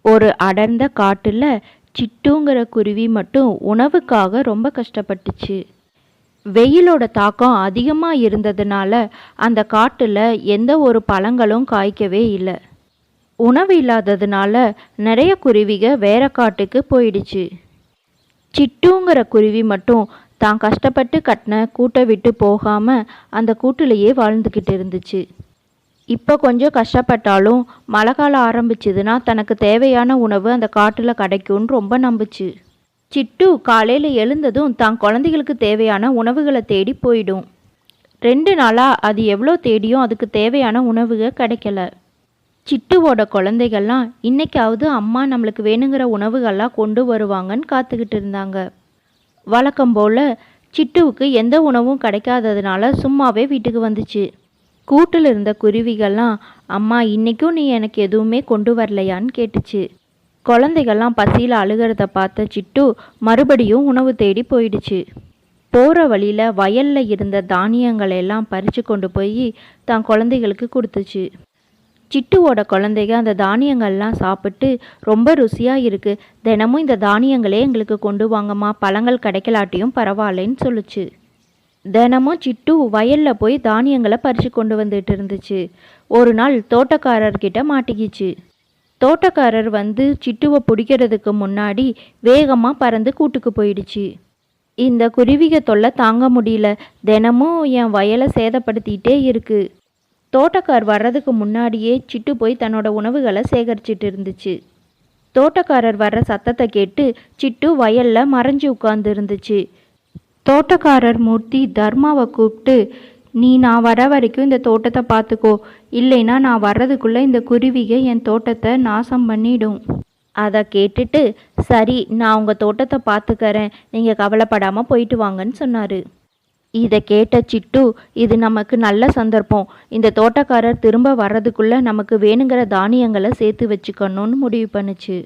ஒரு அடர்ந்த காட்டுல சிட்டுங்கிற குருவி மட்டும் உணவுக்காக ரொம்ப கஷ்டப்பட்டுச்சு. வெயிலோட தாக்கம் அதிகமாக இருந்ததுனால அந்த காட்டுல எந்த ஒரு பழங்களும் காய்க்கவே இல்லை. உணவு இல்லாததுனால நிறைய குருவிக வேற காட்டுக்கு போயிடுச்சு. சிட்டுங்கிற குருவி மட்டும் தான் கஷ்டப்பட்டு கட்டின கூட்டை விட்டு போகாம அந்த கூட்டிலேயே வாழ்ந்துக்கிட்டு இருந்துச்சு. இப்போ கொஞ்சம் கஷ்டப்பட்டாலும் மழை காலம் ஆரம்பிச்சதுன்னா தனக்கு தேவையான உணவு அந்த காட்டில் கிடைக்கும்னு ரொம்ப நம்புச்சு. சிட்டு காலையில் எழுந்ததும் தான் குழந்தைகளுக்கு தேவையான உணவுகளை தேடி போயிடும். 2 நாளாக அது எவ்வளோ தேடியும் அதுக்கு தேவையான உணவுகள் கிடைக்கல. சிட்டுவோட குழந்தைகள்லாம் இன்னைக்காவது அம்மா நம்மளுக்கு வேணுங்கிற உணவுகள்லாம் கொண்டு வருவாங்கன்னு காத்துக்கிட்டு இருந்தாங்க. வழக்கம் போல் சிட்டுவுக்கு எந்த உணவும் கிடைக்காததுனால சும்மாவே வீட்டுக்கு வந்துச்சு. கூட்டில் இருந்த குருவிகள்லாம், அம்மா இன்னைக்கும் நீ எனக்கு எதுவுமே கொண்டு வரலையான்னு கேட்டுச்சு. குழந்தைகள்லாம் பசியில் அழுகிறத பார்த்த சிட்டு மறுபடியும் உணவு தேடி போயிடுச்சு. போகிற வழியில் வயலில் இருந்த தானியங்களெல்லாம் பறித்து கொண்டு போய் தான் குழந்தைகளுக்கு கொடுத்துச்சு. சிட்டுவோட குழந்தைங்க அந்த தானியங்கள்லாம் சாப்பிட்டு ரொம்ப ருசியாக இருக்குது, தினமும் இந்த தானியங்களே எங்களுக்கு கொண்டு வாங்கம்மா, பழங்கள் கிடைக்கலாட்டியும் பரவாயில்லன்னு சொல்லுச்சு. தினமும் சிட்டு வயலில் போய் தானியங்களை பறித்து கொண்டு வந்துட்டு இருந்துச்சு. ஒரு நாள் தோட்டக்காரர்கிட்ட மாட்டிக்கிச்சு. தோட்டக்காரர் வந்து சிட்டுவை பிடிக்கிறதுக்கு முன்னாடி வேகமாக பறந்து கூட்டுக்கு போயிடுச்சு. இந்த குருவிக தொல்லை தாங்க முடியல, தினமும் என் வயலை சேதப்படுத்திகிட்டே இருக்கு. தோட்டக்கார் வர்றதுக்கு முன்னாடியே சிட்டு போய் தன்னோட உணவுகளை சேகரிச்சிட்டு இருந்துச்சு. தோட்டக்காரர் வர்ற சத்தத்தை கேட்டு சிட்டு வயலில் மறைஞ்சு உட்கார்ந்து இருந்துச்சு. தோட்டக்காரர் மூர்த்தி தர்மாவை கூப்பிட்டு, நீ நான் வர வரைக்கும் இந்த தோட்டத்தை பார்த்துக்கோ, இல்லைன்னா நான் வர்றதுக்குள்ளே இந்த குருவிக என் தோட்டத்தை நாசம் பண்ணிடும். அதை கேட்டுட்டு, சரி நான் உங்கள் தோட்டத்தை பார்த்துக்கறேன், நீங்கள் கவலைப்படாமல் போயிட்டு வாங்கன்னு சொன்னார். இதை கேட்ட சிட்டு, இது நமக்கு நல்ல சந்தர்ப்பம், இந்த தோட்டக்காரர் திரும்ப வர்றதுக்குள்ளே நமக்கு வேணுங்கிற தானியங்களை சேர்த்து வச்சுக்கணும்னு முடிவு பண்ணுச்சு.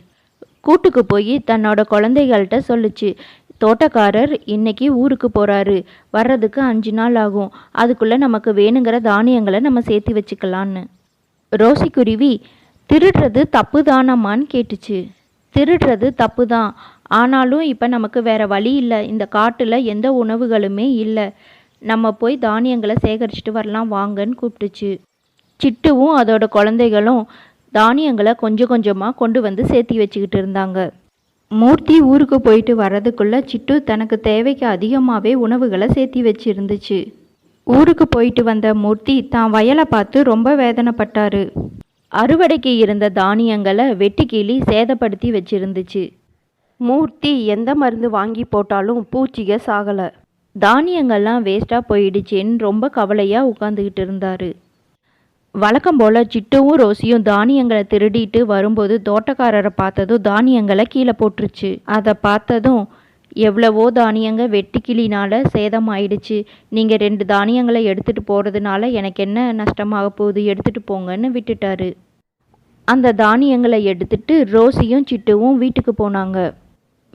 கூட்டுக்கு போய் தன்னோட குழந்தைகள்கிட்ட சொல்லுச்சு, தோட்டக்காரர் இன்னைக்கு ஊருக்கு போகிறாரு, வர்றதுக்கு 5 நாள் ஆகும், அதுக்குள்ளே நமக்கு வேணுங்கிற தானியங்களை நம்ம சேர்த்து வச்சுக்கலான்னு. ரோசிக்குருவி, திருடுறது தப்பு தானம்மான்னு கேட்டுச்சு. திருடுறது தப்பு தான், ஆனாலும் இப்போ நமக்கு வேற வழி இல்லை, இந்த காட்டில் எந்த உணவுகளுமே இல்லை, நம்ம போய் தானியங்களை சேகரிச்சுட்டு வரலாம் வாங்கன்னு கூப்பிட்டுச்சு. சிட்டுவும் அதோட குழந்தைகளும் தானியங்களை கொஞ்சம் கொஞ்சமாக கொண்டு வந்து சேர்த்தி வச்சுக்கிட்டு இருந்தாங்க. மூர்த்தி ஊருக்கு போயிட்டு வர்றதுக்குள்ளே சிட்டு தனக்கு தேவைக்கு அதிகமாகவே உணவுகளை சேர்த்தி வச்சிருந்துச்சு. ஊருக்கு போயிட்டு வந்த மூர்த்தி தான் வயலை பார்த்து ரொம்ப வேதனைப்பட்டாரு. அறுவடைக்கு இருந்த தானியங்களை வெட்டி கிளி சேதப்படுத்தி வச்சிருந்துச்சு. மூர்த்தி எந்த மருந்து வாங்கி போட்டாலும் பூச்சிக சாகலை. தானியங்கள்லாம் வேஸ்ட்டாக போயிடுச்சேன்னு ரொம்ப கவலையாக உட்காந்துக்கிட்டு இருந்தார். வழக்கம் போல் சிட்டுவும் ரோசியும் தானியங்களை திருடிட்டு வரும்போது தோட்டக்காரரை பார்த்ததும் தானியங்களை கீழே போட்டுருச்சு. அதை பார்த்ததும், எவ்வளவோ தானியங்க வெட்டுக்கிளினால் சேதமாயிடுச்சு, நீங்கள் 2 தானியங்களை எடுத்துகிட்டு போகிறதுனால எனக்கு என்ன நஷ்டமாக போகுது, எடுத்துகிட்டு போங்கன்னு விட்டுட்டாரு. அந்த தானியங்களை எடுத்துட்டு ரோசியும் சிட்டுவும் வீட்டுக்கு போனாங்க.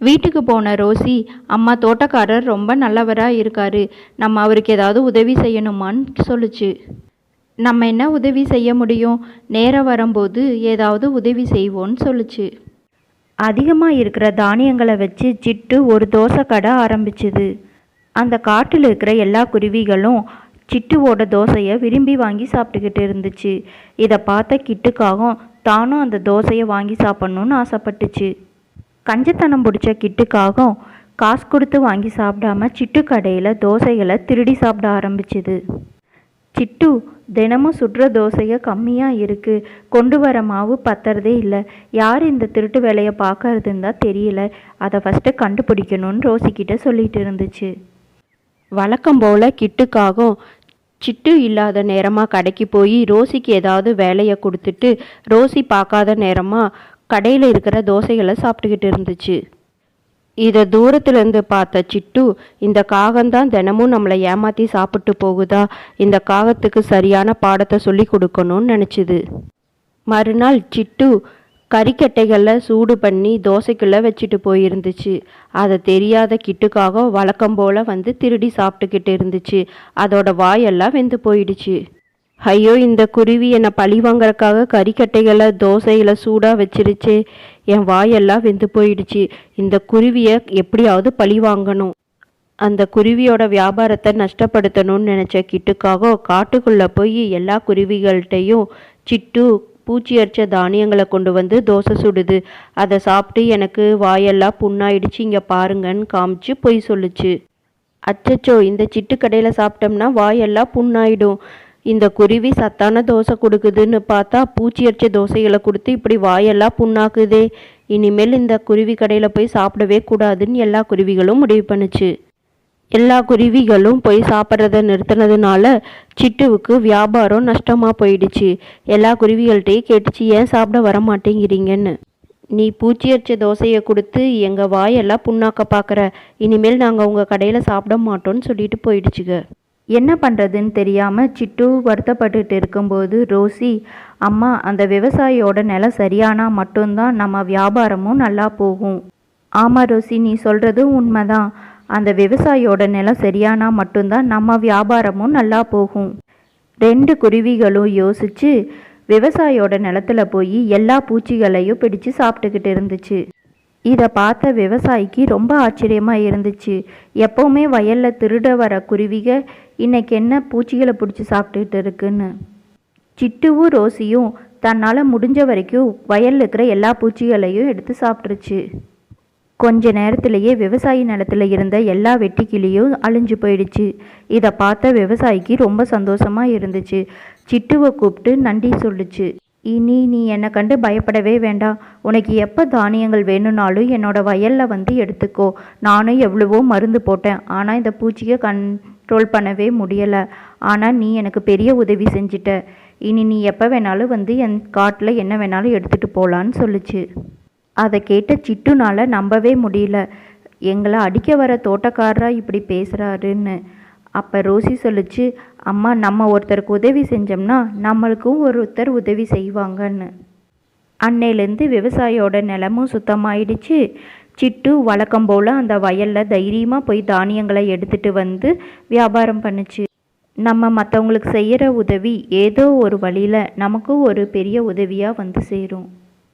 வீட்டுக்கு போன ரோசி, அம்மா தோட்டக்காரர் ரொம்ப நல்லவராக இருக்காரு, நம்ம அவருக்கு ஏதாவது உதவி செய்யணுமான்னு சொல்லுச்சு. நம்ம என்ன உதவி செய்ய முடியும், நேரம் வரும்போது ஏதாவது உதவி செய்வோன்னு சொல்லுச்சு. அதிகமாக இருக்கிற தானியங்களை வச்சு சிட்டு ஒரு தோசை கடை ஆரம்பிச்சுது. அந்த காட்டில் இருக்கிற எல்லா குருவிகளும் சிட்டுவோட தோசையை விரும்பி வாங்கி சாப்பிட்டுக்கிட்டு இருந்துச்சு. இதை பார்த்த கிட்டுக்காகவும் தானும் அந்த தோசையை வாங்கி சாப்பிட்ணுன்னு ஆசைப்பட்டுச்சு. கஞ்சத்தனம் பிடிச்ச கிட்டுக்காகவும் காசு கொடுத்து வாங்கி சாப்பிடாம சிட்டு கடையில் தோசைகளை திருடி சாப்பிட ஆரம்பிச்சுது. சிட்டு, தினமும் சுடுற தோசையை கம்மியாக இருக்குது, கொண்டு வர மாவு பத்துறதே இல்லை, யார் இந்த திருட்டு வேலையை பார்க்கறதுன்னு தான் தெரியல, அதை ஃபஸ்ட்டு கண்டுபிடிக்கணும்னு ரோசிக்கிட்ட சொல்லிட்டு இருந்துச்சு. வழக்கம் போல் கிட்டுக்காகவும் சிட்டு இல்லாத நேரமாக கடைக்கு போய் ரோசிக்கு ஏதாவது வேலையை கொடுத்துட்டு ரோசி பார்க்காத நேரமாக கடையில் இருக்கிற தோசைகளை சாப்பிட்டுக்கிட்டு இருந்துச்சு. இதை தூரத்துலேருந்து பார்த்த சிட்டு, இந்த காகம்தான் தினமும் நம்மளை ஏமாற்றி சாப்பிட்டு போகுதா, இந்த காகத்துக்கு சரியான பாடத்தை சொல்லி கொடுக்கணும்னு நினச்சிது. மறுநாள் சிட்டு கறிக்கட்டைகளில் சூடு பண்ணி தோசைக்குள்ளே வச்சுட்டு போயிருந்துச்சு. அதை தெரியாத கிட்டுக்காக வழக்கம் போல் வந்து திருடி சாப்பிட்டுக்கிட்டு இருந்துச்சு. அதோட வாயெல்லாம் வெந்து போயிடுச்சு. ஐயோ, இந்த குருவி என்னை பழி வாங்கறக்காக கறிக்கட்டைகளை தோசையில் சூடாக வச்சிருச்சு. என் வாயெல்லாம் வெந்து போயிடுச்சு. இந்த குருவியை எப்படியாவது பழி வாங்கணும். அந்த குருவியோட வியாபாரத்தை நஷ்டப்படுத்தணும்னு நினச்ச கிட்டுக்காக காட்டுக்குள்ளே போய் எல்லா குருவிகள்கிட்டையும் சிட்டு பூச்சி அரிச்ச தானியங்களை கொண்டு வந்து தோசை சுடுது, அதை சாப்பிட்டு எனக்கு வாயெல்லாம் புண்ணாயிடுச்சு, இங்கே பாருங்கன்னு காமிச்சு பொய் சொல்லுச்சு. அச்சச்சோ, இந்த சிட்டு கடையில் சாப்பிட்டோம்னா வாயெல்லாம் புண்ணாயிடும். இந்த குருவி சத்தான தோசை கொடுக்குதுன்னு பார்த்தா பூச்சி அரிச்ச தோசைகளை கொடுத்து இப்படி வாயெல்லாம் புண்ணாக்குதே. இனிமேல் இந்த குருவி கடையில் போய் சாப்பிடவே கூடாதுன்னு எல்லா குருவிகளும் முடிவு பண்ணுச்சு. எல்லா குருவிகளும் போய் சாப்பிட்றத நிறுத்தினதுனால சிட்டுவுக்கு வியாபாரம் நஷ்டமாக போயிடுச்சு. எல்லா குருவிகள்கிட்டையும் கேட்டுச்சு, ஏன் சாப்பிட வர மாட்டேங்கிறீங்கன்னு. நீ பூச்சி அரிச்ச தோசையை கொடுத்து எங்கள் வாயெல்லாம் புண்ணாக்க பார்க்குற, இனிமேல் நாங்கள் உங்கள் கடையில் சாப்பிட மாட்டோம்னு சொல்லிட்டு போயிடுச்சுங்க. என்ன பண்ணுறதுன்னு தெரியாமல் சிட்டு வருத்தப்பட்டுட்டு இருக்கும்போது ரோசி, அம்மா, அந்த விவசாயியோட நிலம் சரியானா மட்டும்தான் நம்ம வியாபாரமும் நல்லா போகும். ஆமாம் ரோசி, நீ சொல்கிறதும் உண்மைதான். அந்த விவசாயியோட நிலம் சரியானா மட்டும்தான் நம்ம வியாபாரமும் நல்லா போகும். 2 குருவிகளும் யோசிச்சு விவசாயியோட நிலத்துல போய் எல்லா பூச்சிகளையும் பிடிச்சு சாப்பிட்டுக்கிட்டு இருந்துச்சு. இதை பார்த்த விவசாயிக்கு ரொம்ப ஆச்சரியமாக இருந்துச்சு. எப்போவுமே வயலில் திருட வர குருவிக இன்னைக்கு என்ன பூச்சிகளை பிடிச்சி சாப்பிட்டுக்கிட்டு இருக்குன்னு. சிட்டுவும் ரோசியும் தன்னால் முடிஞ்ச வரைக்கும் வயலில் இருக்கிற எல்லா பூச்சிகளையும் எடுத்து சாப்பிட்ருச்சு. கொஞ்ச நேரத்திலேயே விவசாயி நிலத்தில் இருந்த எல்லா வெட்டுக்கிளியும் அழிஞ்சு போயிடுச்சு. இதை பார்த்த விவசாயிக்கு ரொம்ப சந்தோஷமாக இருந்துச்சு. சிட்டுவை கூப்பிட்டு நன்றி சொல்லுச்சு. இனி நீ என்னை கண்டு பயப்படவே வேண்டாம். உனக்கு எப்போ தானியங்கள் வேணும்னாலும் என்னோட வயலில் வந்து எடுத்துக்கோ. நானும் எவ்வளவோ மருந்து போட்டேன், ஆனால் இந்த பூச்சியை கண்ட்ரோல் பண்ணவே முடியலை. ஆனால் நீ எனக்கு பெரிய உதவி செஞ்சிட்ட. இனி நீ எப்போ வேணாலும் வந்து என் காட்டில் என்ன வேணாலும் எடுத்துகிட்டு போகலான்னு சொல்லுச்சு. அதை கேட்ட சிட்டுனால் நம்பவே முடியல. எங்களை அடிக்க வர தோட்டக்காரரா இப்படி பேசுகிறாருன்னு. அப்போ ரோசி சொல்லுச்சு, அம்மா, நம்ம ஒருத்தருக்கு உதவி செஞ்சோம்னா நம்மளுக்கும் ஒருத்தர் உதவி செய்வாங்கன்னு. அன்னையிலேருந்து விவசாயியோட நிலமும் சுத்தமாயிடுச்சு. சிட்டு வழக்கம் போல் அந்த வயலில் தைரியமாக போய் தானியங்களை எடுத்துகிட்டு வந்து வியாபாரம் பண்ணுச்சு. நம்ம மற்றவங்களுக்கு செய்கிற உதவி ஏதோ ஒரு வழியில் நமக்கும் ஒரு பெரிய உதவியாக வந்து சேரும்.